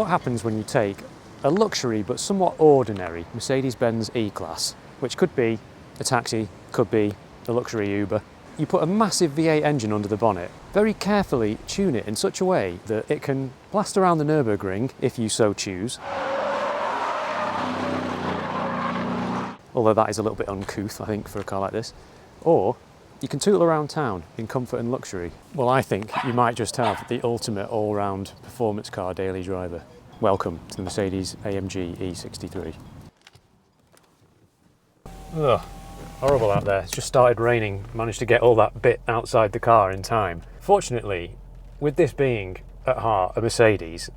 What happens when you take a luxury but somewhat ordinary Mercedes-Benz E-Class, which could be a taxi, could be a luxury Uber. You put a massive V8 engine under the bonnet, very carefully tune it in such a way that it can blast around the Nürburgring if you so choose. Although that is a little bit uncouth, I think, for a car like this. Or you can tootle around town in comfort and luxury. Well, I think you might just have the ultimate all-round performance car daily driver. Welcome to the Mercedes AMG E63. Ugh, horrible out there. It's just started raining. Managed to get all that bit outside the car in time. Fortunately, with this being at heart a Mercedes,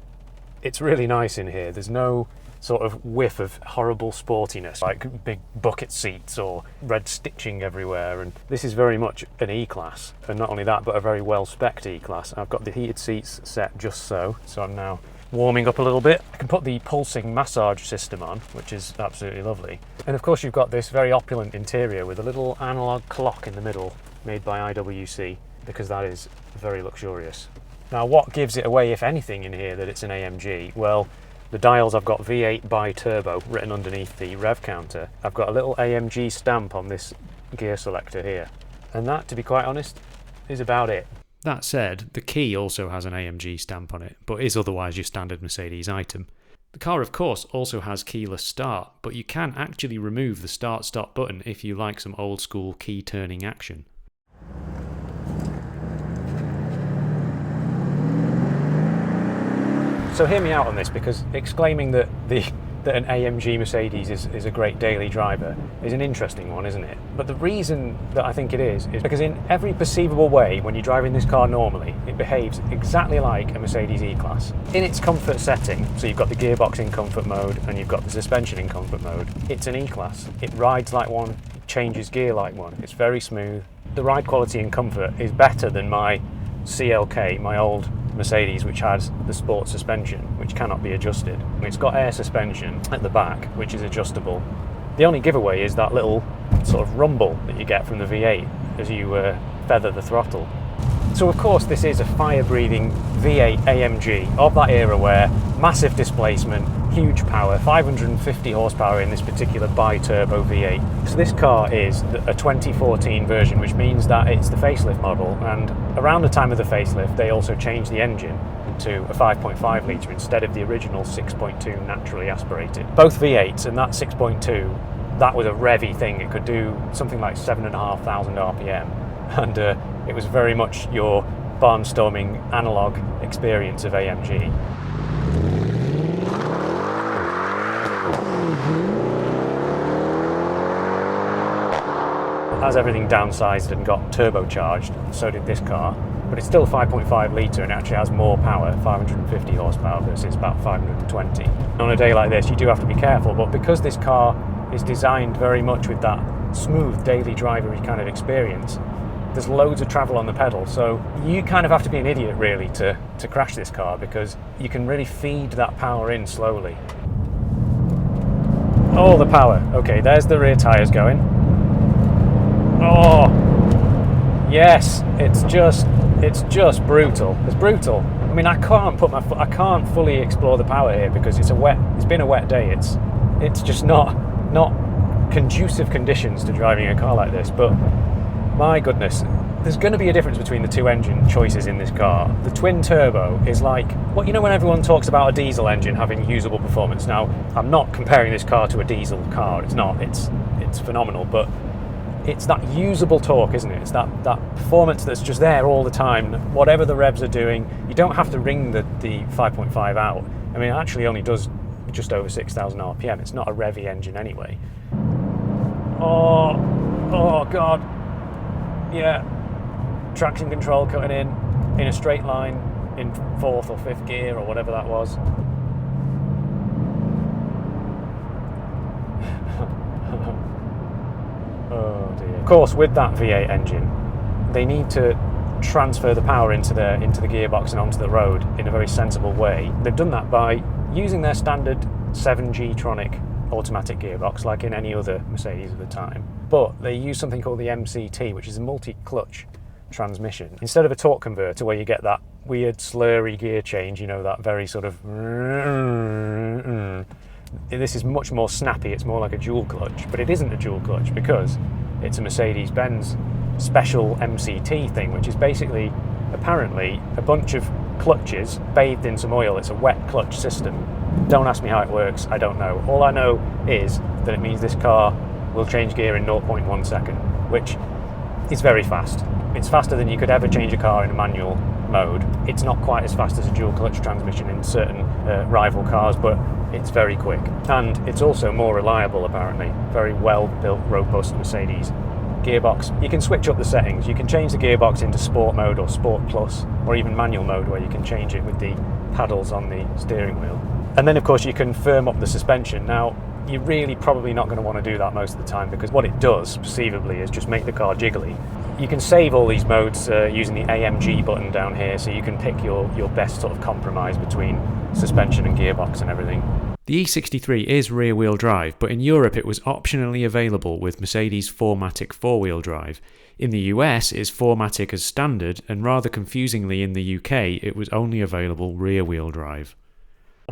it's really nice in here. There's no sort of whiff of horrible sportiness, like big bucket seats or red stitching everywhere. And this is very much an E-Class, and not only that, but a very well-spec'd E-Class. I've got the heated seats set just so I'm now warming up a little bit. I can put the pulsing massage system on, which is absolutely lovely. And of course you've got this very opulent interior with a little analog clock in the middle, made by IWC, because that is very luxurious. Now, what gives it away, if anything, in here that it's an AMG? Well, the dials, I've got V8 Biturbo written underneath the rev counter. I've got a little AMG stamp on this gear selector here. And that, to be quite honest, is about it. That said, the key also has an AMG stamp on it, but is otherwise your standard Mercedes item. The car, of course, also has keyless start, but you can actually remove the start-stop button if you like some old-school key-turning action. So hear me out on this, because exclaiming that an AMG Mercedes is a great daily driver is an interesting one, isn't it? But the reason that I think it is because in every perceivable way, when you're driving this car normally, it behaves exactly like a Mercedes E-Class. In its comfort setting, so you've got the gearbox in comfort mode and you've got the suspension in comfort mode, it's an E-Class. It rides like one, it changes gear like one. It's very smooth. The ride quality and comfort is better than my CLK, my old Mercedes, which has the sport suspension, which cannot be adjusted. It's got air suspension at the back, which is adjustable. The only giveaway is that little sort of rumble that you get from the V8 as you feather the throttle. So of course this is a fire-breathing V8 AMG of that era where massive displacement, huge power, 550 horsepower in this particular Biturbo V8. So this car is a 2014 version, which means that it's the facelift model, and around the time of the facelift they also changed the engine to a 5.5 litre instead of the original 6.2 naturally aspirated. Both V8s, and that 6.2, that was a revvy thing. It could do something like 7,500 RPM, and it was very much your barnstorming analog experience of AMG. As everything downsized and got turbocharged, so did this car, but it's still 5.5 litre and actually has more power, 550 horsepower versus about 520. On a day like this you do have to be careful, but because this car is designed very much with that smooth daily drivery kind of experience, there's loads of travel on the pedal, so you kind of have to be an idiot really to crash this car, because you can really feed that power in slowly. Oh, the power. Okay, there's the rear tyres going. Oh, yes, it's just brutal. It's brutal. I mean, I can't fully explore the power here because it's been a wet day. It's just not conducive conditions to driving a car like this, but my goodness, there's going to be a difference between the two engine choices in this car. The twin turbo is like, well, you know when everyone talks about a diesel engine having usable performance. Now, I'm not comparing this car to a diesel car. It's not. It's phenomenal, but it's that usable torque, isn't it? It's that performance that's just there all the time. Whatever the revs are doing, you don't have to wring the 5.5 out. I mean, it actually only does just over 6,000 RPM. It's not a revvy engine anyway. Oh God. Yeah. Traction control cutting in a straight line in 4th or 5th gear or whatever that was. Oh dear. Of course, with that V8 engine, they need to transfer the power into the gearbox and onto the road in a very sensible way. They've done that by using their standard 7G-tronic automatic gearbox like in any other Mercedes of the time, but they use something called the MCT, which is a multi-clutch transmission. Instead of a torque converter where you get that weird slurry gear change, you know, that very sort of... This is much more snappy, it's more like a dual clutch, but it isn't a dual clutch because it's a Mercedes-Benz special MCT thing, which is basically, apparently, a bunch of clutches bathed in some oil. It's a wet clutch system. Don't ask me how it works, I don't know. All I know is that it means this car will change gear in 0.1 second, which is very fast. It's faster than you could ever change a car in a manual mode. It's not quite as fast as a dual clutch transmission in certain rival cars, but it's very quick. And it's also more reliable, apparently. Very well built, robust Mercedes. Gearbox, you can switch up the settings. You can change the gearbox into sport mode or sport plus, or even manual mode where you can change it with the paddles on the steering wheel. And then of course you can firm up the suspension. Now, you're really probably not going to want to do that most of the time because what it does, perceivably, is just make the car jiggly. You can save all these modes using the AMG button down here, so you can pick your best sort of compromise between suspension and gearbox and everything. The E63 is rear-wheel drive, but in Europe it was optionally available with Mercedes 4MATIC 4-wheel drive. In the US it's 4MATIC as standard, and rather confusingly in the UK it was only available rear-wheel drive.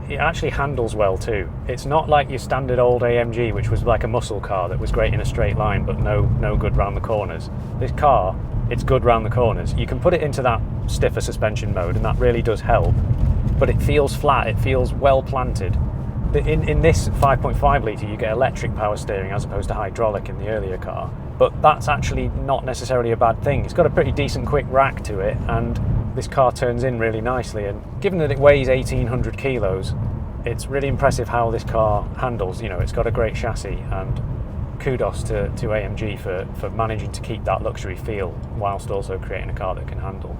It actually handles well too. It's not like your standard old AMG, which was like a muscle car that was great in a straight line but no good round the corners. This car, it's good round the corners. You can put it into that stiffer suspension mode and that really does help, but it feels flat, it feels well planted. In this 5.5 litre you get electric power steering as opposed to hydraulic in the earlier car, but that's actually not necessarily a bad thing. It's got a pretty decent quick rack to it, and this car turns in really nicely, and given that it weighs 1,800 kilos, it's really impressive how this car handles. You know, it's got a great chassis, and kudos to AMG for managing to keep that luxury feel whilst also creating a car that can handle.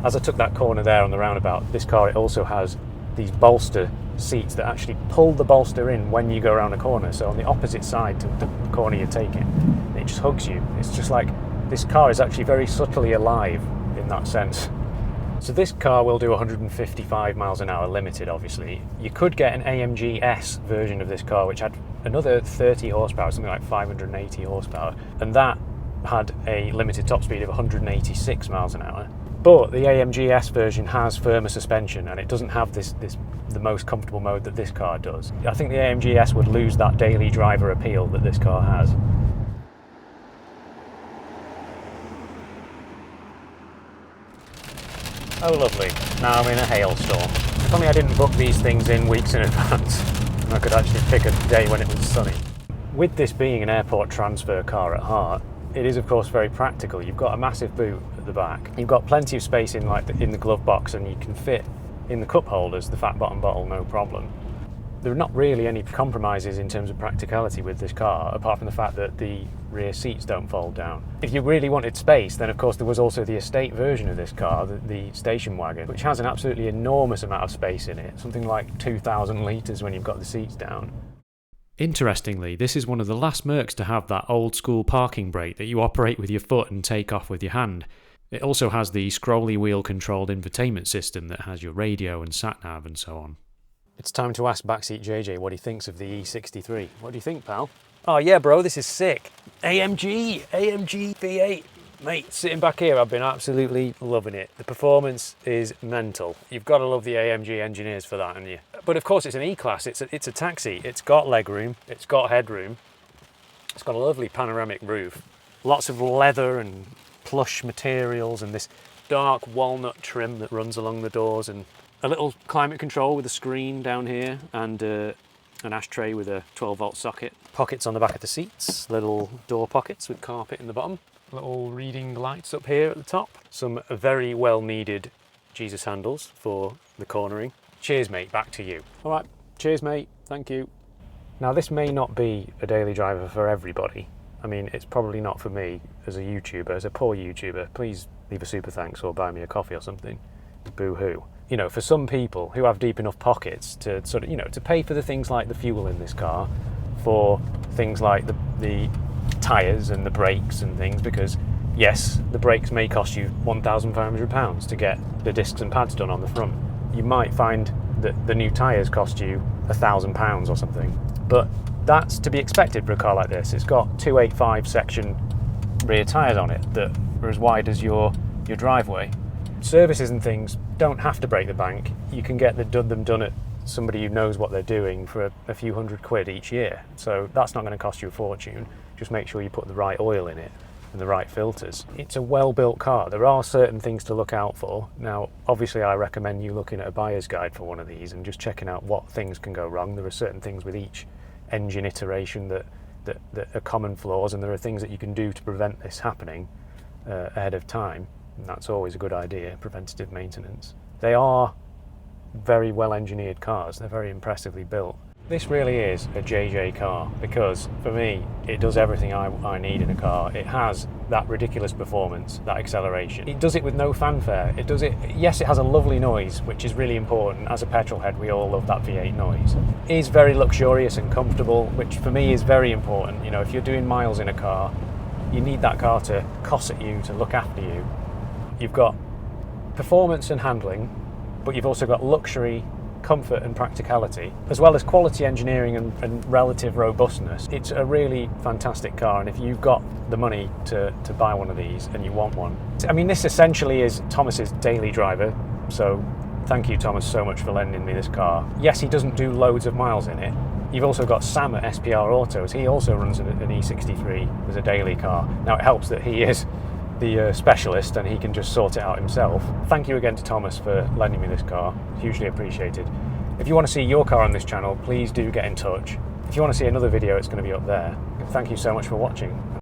As I took that corner there on the roundabout, this car, it also has these bolster seats that actually pull the bolster in when you go around a corner, so on the opposite side to the corner you're taking, it just hugs you. It's just like, this car is actually very subtly alive in that sense. So this car will do 155 miles an hour limited, obviously. You could get an AMG S version of this car which had another 30 horsepower, something like 580 horsepower, and that had a limited top speed of 186 miles an hour. But the AMG S version has firmer suspension, and it doesn't have the most comfortable mode that this car does. I think the AMG S would lose that daily driver appeal that this car has. Oh lovely, now I'm in a hailstorm. If only I didn't book these things in weeks in advance, and I could actually pick a day when it was sunny. With this being an airport transfer car at heart, it is of course very practical. You've got a massive boot at the back. You've got plenty of space in the glove box, and you can fit in the cup holders the fat bottom bottle no problem. There are not really any compromises in terms of practicality with this car, apart from the fact that the rear seats don't fold down. If you really wanted space, then of course there was also the estate version of this car, the station wagon, which has an absolutely enormous amount of space in it, something like 2,000 litres when you've got the seats down. Interestingly, this is one of the last Mercs to have that old school parking brake that you operate with your foot and take off with your hand. It also has the scrolly wheel controlled infotainment system that has your radio and sat-nav and so on. It's time to ask Backseat JJ what he thinks of the E63. What do you think, pal? Oh yeah, bro, this is sick. AMG V8. Mate, sitting back here, I've been absolutely loving it. The performance is mental. You've got to love the AMG engineers for that, haven't you? But of course, it's an E-Class. It's a taxi. It's got legroom. It's got headroom. It's got a lovely panoramic roof. Lots of leather and plush materials, and this dark walnut trim that runs along the doors, and a little climate control with a screen down here, and an ashtray with a 12-volt socket. Pockets on the back of the seats, little door pockets with carpet in the bottom. Little reading lights up here at the top. Some very well needed Jesus handles for the cornering. Cheers mate, back to you. All right, cheers mate, thank you. Now this may not be a daily driver for everybody. I mean, it's probably not for me as a YouTuber, as a poor YouTuber. Please leave a super thanks or buy me a coffee or something. Boo-hoo. You know, for some people who have deep enough pockets to sort of, you know, to pay for the things like the fuel in this car, for things like the tyres and the brakes and things, because yes, the brakes may cost you £1,500 to get the discs and pads done on the front. You might find that the new tyres cost you £1,000 or something, but that's to be expected for a car like this. It's got 285 section rear tyres on it that are as wide as your driveway. Services and things don't have to break the bank. You can get them done at somebody who knows what they're doing for a few £100 each year. So that's not going to cost you a fortune. Just make sure you put the right oil in it and the right filters. It's a well-built car. There are certain things to look out for. Now, obviously I recommend you looking at a buyer's guide for one of these and just checking out what things can go wrong. There are certain things with each engine iteration that are common flaws, and there are things that you can do to prevent this happening ahead of time. And that's always a good idea, preventative maintenance. They are very well engineered cars. They're very impressively built. This really is a JJ car because, for me, it does everything I need in a car. It has that ridiculous performance, that acceleration. It does it with no fanfare. It does it. Yes, it has a lovely noise, which is really important. As a petrol head, we all love that V8 noise. It is very luxurious and comfortable, which for me is very important. You know, if you're doing miles in a car, you need that car to cosset you, to look after you. You've got performance and handling, but you've also got luxury, comfort and practicality, as well as quality engineering and relative robustness. It's a really fantastic car, and if you've got the money to buy one of these and you want one, I mean, this essentially is Thomas's daily driver, so thank you, Thomas, so much for lending me this car. Yes, he doesn't do loads of miles in it. You've also got Sam at SPR Autos. He also runs an E63 as a daily car. Now, it helps that he is the specialist and he can just sort it out himself. Thank you again to Thomas for lending me this car, hugely appreciated. If you want to see your car on this channel, please do get in touch. If you want to see another video, it's going to be up there. Thank you so much for watching.